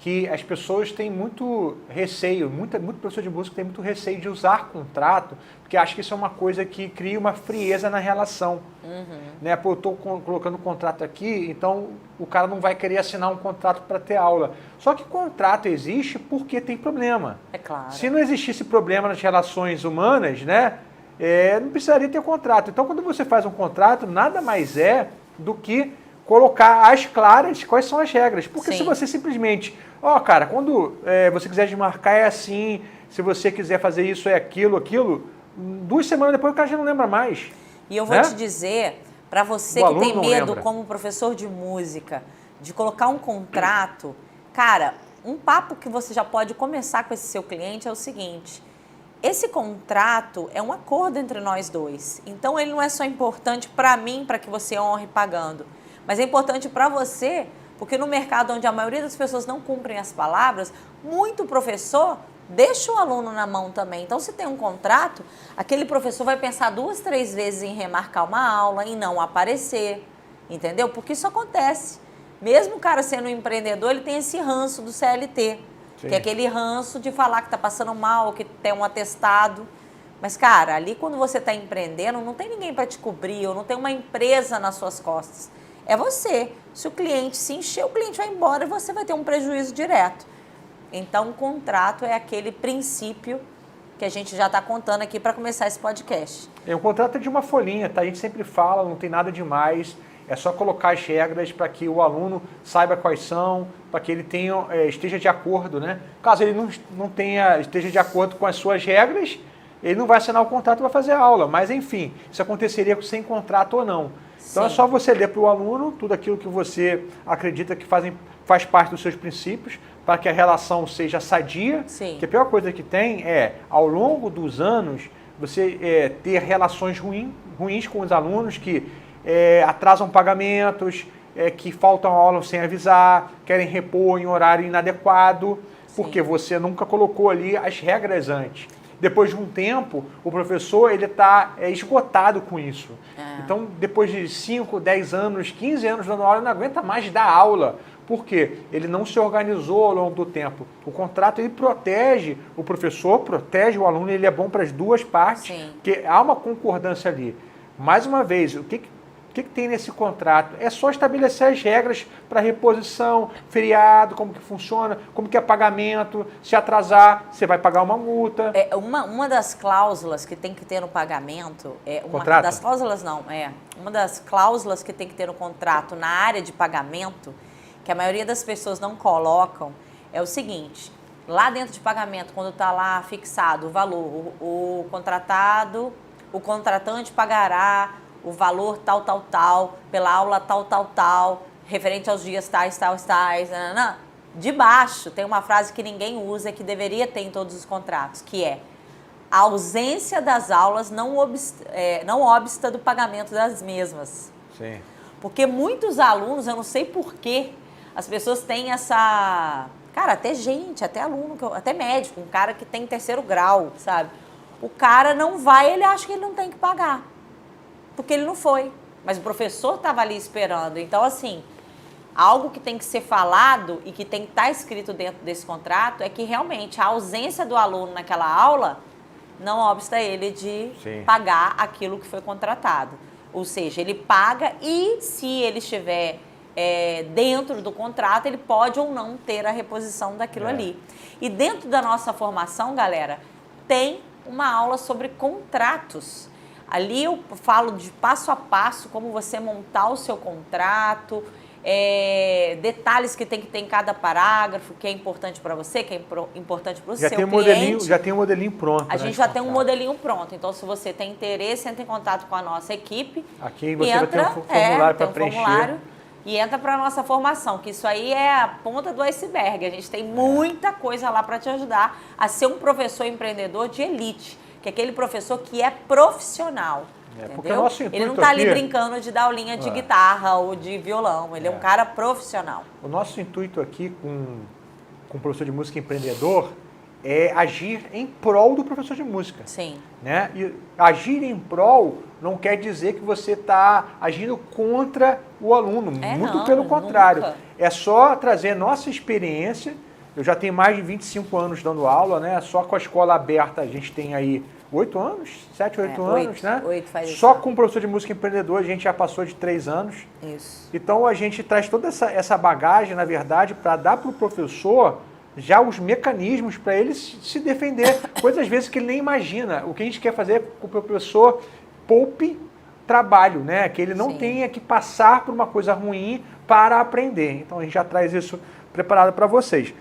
que as pessoas têm muito receio, muito professor de música tem muito receio de usar contrato, porque acha que isso é uma coisa que cria uma frieza na relação. Né? Pô, eu estou colocando contrato aqui, então o cara não vai querer assinar um contrato para ter aula. Só que contrato existe porque tem problema. É claro. Se não existisse problema nas relações humanas, né, não precisaria ter contrato. Então, quando você faz um contrato, nada mais é do que colocar às claras quais são as regras. Porque se você simplesmente, cara, quando você quiser desmarcar é assim, se você quiser fazer isso é aquilo, 2 semanas depois o cara já não lembra mais. E eu vou te dizer, para você que tem medo como professor de música, de colocar um contrato, cara, um papo que você já pode começar com esse seu cliente é o seguinte: esse contrato é um acordo entre nós dois. Então ele não é só importante para mim, para que você honre pagando, mas é importante para você, porque no mercado onde a maioria das pessoas não cumprem as palavras, muito professor deixa o aluno na mão também. Então, se tem um contrato, aquele professor vai pensar 2, 3 vezes em remarcar uma aula, em não aparecer, entendeu? Porque isso acontece. Mesmo o cara sendo um empreendedor, ele tem esse ranço do CLT, que é aquele ranço de falar que está passando mal, que tem um atestado. Mas, cara, ali quando você está empreendendo, não tem ninguém para te cobrir, ou não tem uma empresa nas suas costas. É você. Se o cliente se encher, o cliente vai embora e você vai ter um prejuízo direto. Então, o contrato é aquele princípio que a gente já está contando aqui para começar esse podcast. O contrato é de uma folhinha, tá? A gente sempre fala, não tem nada demais. É só colocar as regras para que o aluno saiba quais são, para que ele esteja de acordo, né? Caso ele não esteja de acordo com as suas regras, ele não vai assinar o contrato e vai fazer a aula. Mas, enfim, isso aconteceria sem contrato ou não. Então, é só você ler para o aluno tudo aquilo que você acredita que faz parte dos seus princípios, para que a relação seja sadia. Que a pior coisa que tem é, ao longo dos anos, você ter relações ruins com os alunos que atrasam pagamentos, que faltam aula sem avisar, querem repor em horário inadequado, porque você nunca colocou ali as regras antes. Depois de um tempo, o professor está esgotado com isso. Então, depois de 5, 10 anos, 15 anos dando aula, ele não aguenta mais dar aula. Por quê? Ele não se organizou ao longo do tempo. O contrato ele protege o professor, protege o aluno, ele é bom para as duas partes, porque há uma concordância ali. Mais uma vez, o que tem nesse contrato? É só estabelecer as regras para reposição, feriado, como que funciona, como que é pagamento. Se atrasar, você vai pagar uma multa. Uma das cláusulas que tem que ter no pagamento, uma das cláusulas que tem que ter no contrato na área de pagamento, que a maioria das pessoas não colocam, é o seguinte: lá dentro de pagamento, quando está lá fixado o valor, o contratante pagará o valor tal, pela aula tal, referente aos dias tais, nananã. Debaixo tem uma frase que ninguém usa, que deveria ter em todos os contratos, que é: a ausência das aulas não obsta do pagamento das mesmas. Sim. Porque muitos alunos, eu não sei porquê, as pessoas têm essa... Cara, até aluno, até médico, um cara que tem 3º grau, sabe? O cara não vai, ele acha que ele não tem que pagar, porque ele não foi. Mas o professor estava ali esperando. Então, assim, algo que tem que ser falado e que tem que estar escrito dentro desse contrato é que realmente a ausência do aluno naquela aula não obsta ele de pagar aquilo que foi contratado. Ou seja, ele paga e, se ele estiver dentro do contrato, ele pode ou não ter a reposição daquilo ali. E dentro da nossa formação, galera, tem uma aula sobre contratos. Ali eu falo de passo a passo como você montar o seu contrato, detalhes que tem que ter em cada parágrafo, que é importante para você, que é importante para o seu cliente. Já tem um modelinho pronto. A gente já tem um modelinho pronto. Então, se você tem interesse, entra em contato com a nossa equipe. Aqui você vai ter um formulário para preencher. E entra para a nossa formação, que isso aí é a ponta do iceberg. A gente tem muita coisa lá para te ajudar a ser um professor empreendedor de elite, que é aquele professor que é profissional. Entendeu? Ele não está ali brincando de dar aulinha de guitarra ou de violão. Ele é um cara profissional. O nosso intuito aqui com o professor de música empreendedor é agir em prol do professor de música. Sim. Né? E agir em prol não quer dizer que você está agindo contra o aluno. Muito pelo contrário. Nunca. É só trazer nossa experiência Eu já tenho mais de 25 anos dando aula, né? Só com a escola aberta a gente tem aí 8 anos, 7, 8 anos, né? 8 faz Só isso. com o professor de música empreendedor a gente já passou de 3 anos. Isso. Então a gente traz toda essa bagagem, na verdade, para dar para o professor já os mecanismos para ele se defender. Coisas às vezes que ele nem imagina. O que a gente quer fazer é que o professor poupe trabalho, né? Que ele não Sim. tenha que passar por uma coisa ruim para aprender. Então a gente já traz isso preparado para vocês.